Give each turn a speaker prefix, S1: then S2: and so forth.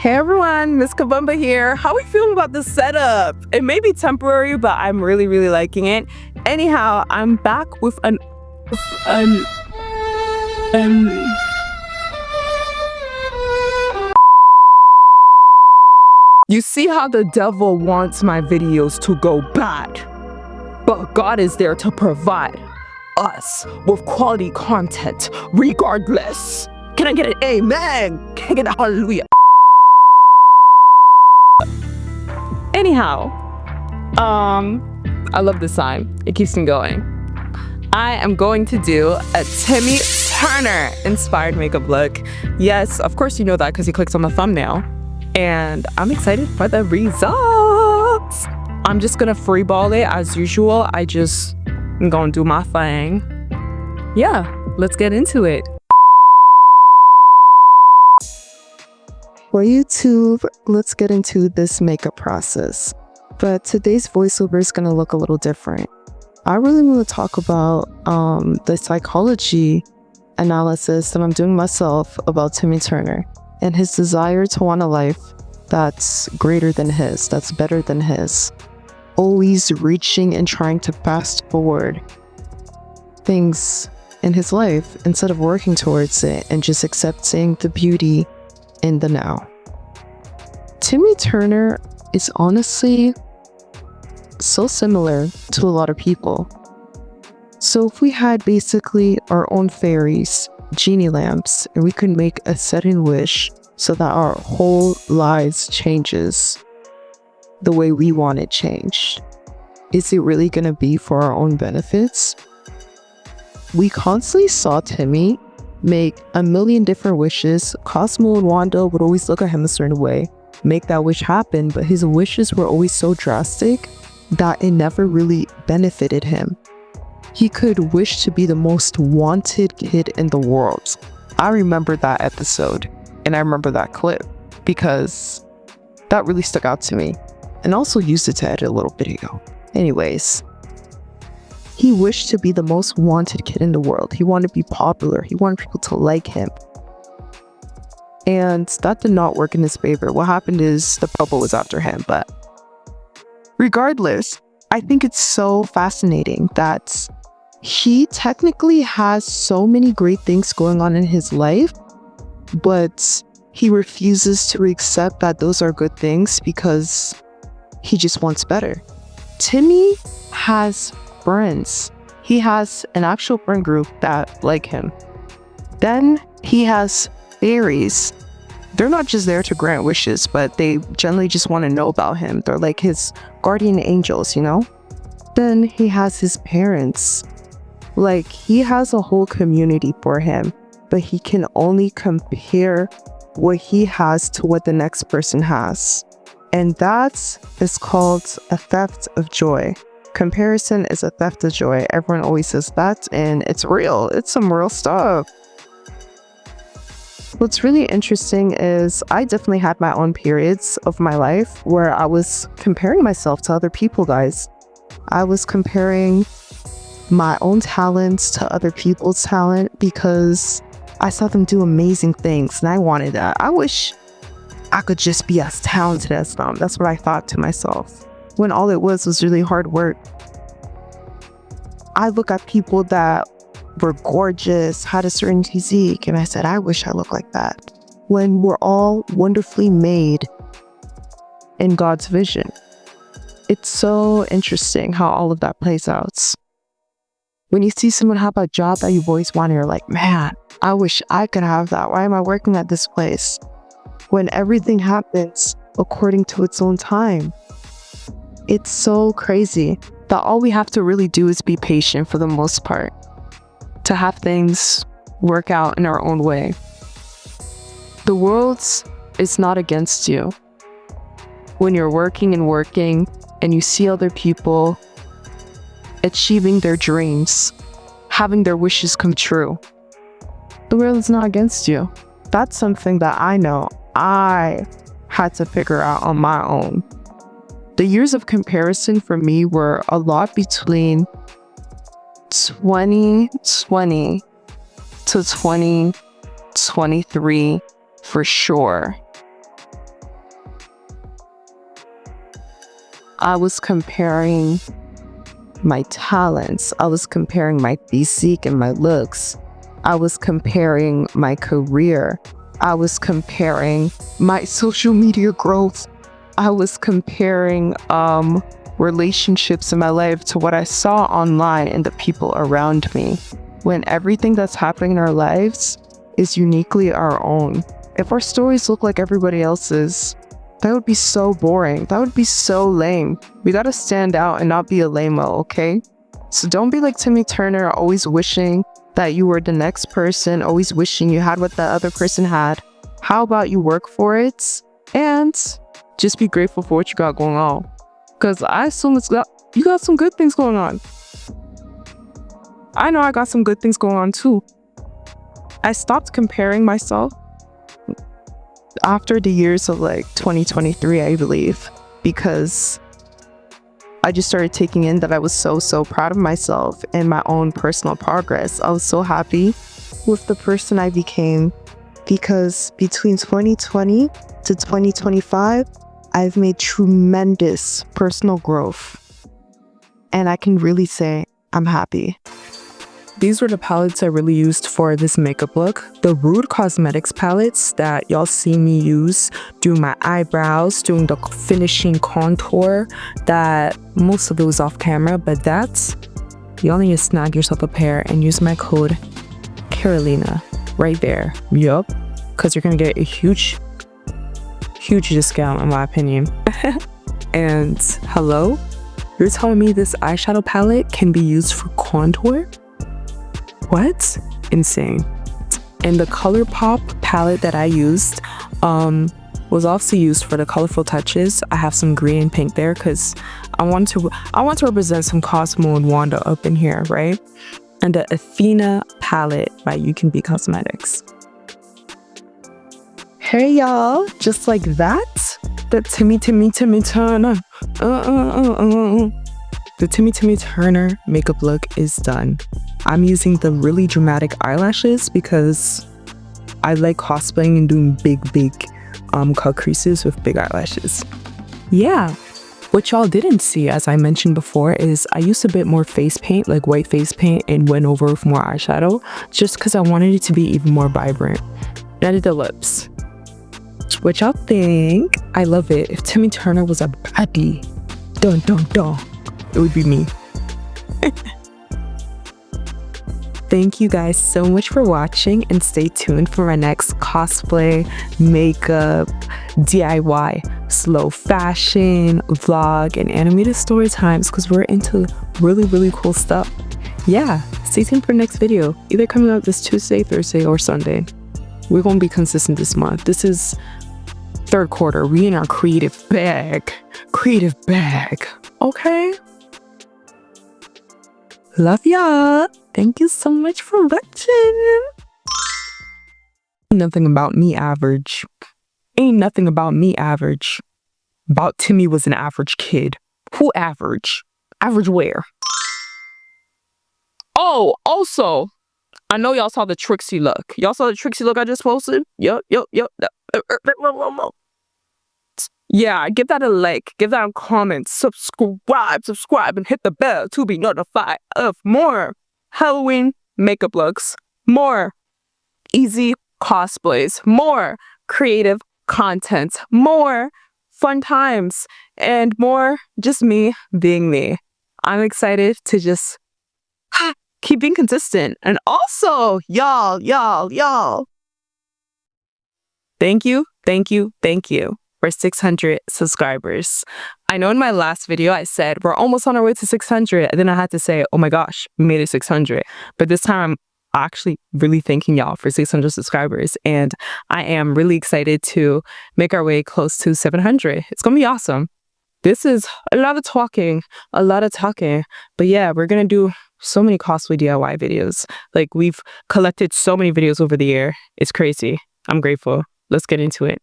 S1: Hey everyone, Miss Kabumba here. How are we feeling about the setup? It may be temporary, but I'm really liking it. Anyhow, I'm back with You see how the devil wants my videos to go bad, but God is there to provide us with quality content regardless. Can I get an amen? Can I get a hallelujah? Anyhow, I love this sign. It keeps me going. I am going to do a Timmy Turner inspired makeup look. Yes, of course you know that because you clicked on the thumbnail. And I'm excited for the results. I'm just gonna freeball it as usual. I'm gonna do my thing. Yeah, let's get into it.
S2: For YouTube, let's get into this makeup process. But today's voiceover is gonna look a little different. I really want to talk about the psychology analysis that I'm doing myself about Timmy Turner and his desire to want a life that's greater than his, that's better than his. Always reaching and trying to fast forward things in his life instead of working towards it and just accepting the beauty in the now. Timmy Turner is honestly so similar to a lot of people. So if we had basically our own fairies, genie lamps, and we could make a certain wish so that our whole lives changes the way we want it changed, is it really going to be for our own benefits? We constantly saw Timmy make a million different wishes. Cosmo and Wanda would always look at him a certain way, make that wish happen, but his wishes were always so drastic that it never really benefited him. He could wish to be the most wanted kid in the world. I remember that episode and I remember that clip because that really stuck out to me, and also used it to edit a little video. Anyways, he wished to be the most wanted kid in the world. He wanted to be popular. He wanted people to like him. And that did not work in his favor. What happened is the bubble was after him. But regardless, I think it's so fascinating that he technically has so many great things going on in his life, but he refuses to accept that those are good things because he just wants better. Timmy has friends. He has an actual friend group that like him. Then he has fairies. They're not just there to grant wishes, but they generally just want to know about him. They're like his guardian angels, you know? Then he has his parents. Like, he has a whole community for him, but he can only compare what he has to what the next person has. And that is called a theft of joy. Comparison is a theft of joy. Everyone always says that, and it's real. It's some real stuff. What's really interesting is I definitely had my own periods of my life where I was comparing myself to other people, guys. I was comparing my own talents to other people's talent because I saw them do amazing things and I wanted that. I wish I could just be as talented as them. That's what I thought to myself, when all it was really hard work. I look at people that were gorgeous, had a certain physique, and I said, I wish I looked like that. When we're all wonderfully made in God's vision. It's so interesting how all of that plays out. When you see someone have a job that you've always wanted, you're like, man, I wish I could have that. Why am I working at this place? When everything happens according to its own time. It's so crazy that all we have to really do is be patient for the most part, to have things work out in our own way. The world is not against you. When you're working and you see other people achieving their dreams, having their wishes come true, the world is not against you. That's something that I know I had to figure out on my own. The years of comparison for me were a lot between 2020 to 2023 for sure. I was comparing my talents. I was comparing my physique and my looks. I was comparing my career. I was comparing my social media growth. I was comparing relationships in my life to what I saw online and the people around me. When everything that's happening in our lives is uniquely our own. If our stories look like everybody else's, that would be so boring. That would be so lame. We gotta stand out and not be a lame-o, okay? So don't be like Timmy Turner, always wishing that you were the next person, always wishing you had what the other person had. How about you work for it and just be grateful for what you got going on? Because I assume you got some good things going on. I know I got some good things going on too. I stopped comparing myself after the years of like 2023, I believe, because I just started taking in that I was so proud of myself and my own personal progress. I was so happy with the person I became, because between 2020 to 2025, I've made tremendous personal growth. And I can really say I'm happy. These were the palettes I really used for this makeup look. The Rude Cosmetics palettes that y'all see me use doing my eyebrows, doing the finishing contour, that most of it was off camera, but that's, y'all need to snag yourself a pair and use my code Carolina right there. Yup, because you're gonna get a huge discount in my opinion. And hello, you're telling me this eyeshadow palette can be used for contour? What? Insane. And the ColourPop palette that I used was also used for the colorful touches. I have some green and pink there because I want to represent some Cosmo and Wanda up in here, right? And the Athena palette by You Can Be Cosmetics. Hey y'all, just like that, the Timmy Turner. The Timmy Turner makeup look is done. I'm using the really dramatic eyelashes because I like cosplaying and doing big cut creases with big eyelashes. Yeah, what y'all didn't see, as I mentioned before, is I used a bit more face paint, like white face paint, and went over with more eyeshadow just because I wanted it to be even more vibrant. And I did the lips. What y'all think? I love it. If Timmy Turner was a baddie, dun, it would be me. Thank you guys so much for watching, and stay tuned for my next cosplay, makeup, DIY, slow fashion, vlog, and animated story times because we're into really cool stuff. Yeah, stay tuned for the next video, either coming out this Tuesday, Thursday, or Sunday. We're gonna be consistent this month. This is third quarter. We in our creative bag. Okay? Love y'all. Thank you so much for watching. Ain't nothing about me average. About Timmy was an average kid. Who average? Average where? Oh, also, I know y'all saw the Trixie look. Y'all saw the Trixie look I just posted? Yup. Yeah, give that a like, give that a comment, subscribe, and hit the bell to be notified of more Halloween makeup looks, more easy cosplays, more creative content, more fun times, and more just me being me. I'm excited to just keep being consistent. And also, y'all. Thank you for 600 subscribers. I know in my last video I said we're almost on our way to 600, and then I had to say, oh my gosh, we made it 600. But this time I'm actually really thanking y'all for 600 subscribers, and I am really excited to make our way close to 700. It's gonna be awesome. This is a lot of talking, but yeah, we're gonna do so many cosplay DIY videos. Like, we've collected so many videos over the year. It's crazy. I'm grateful. Let's get into it.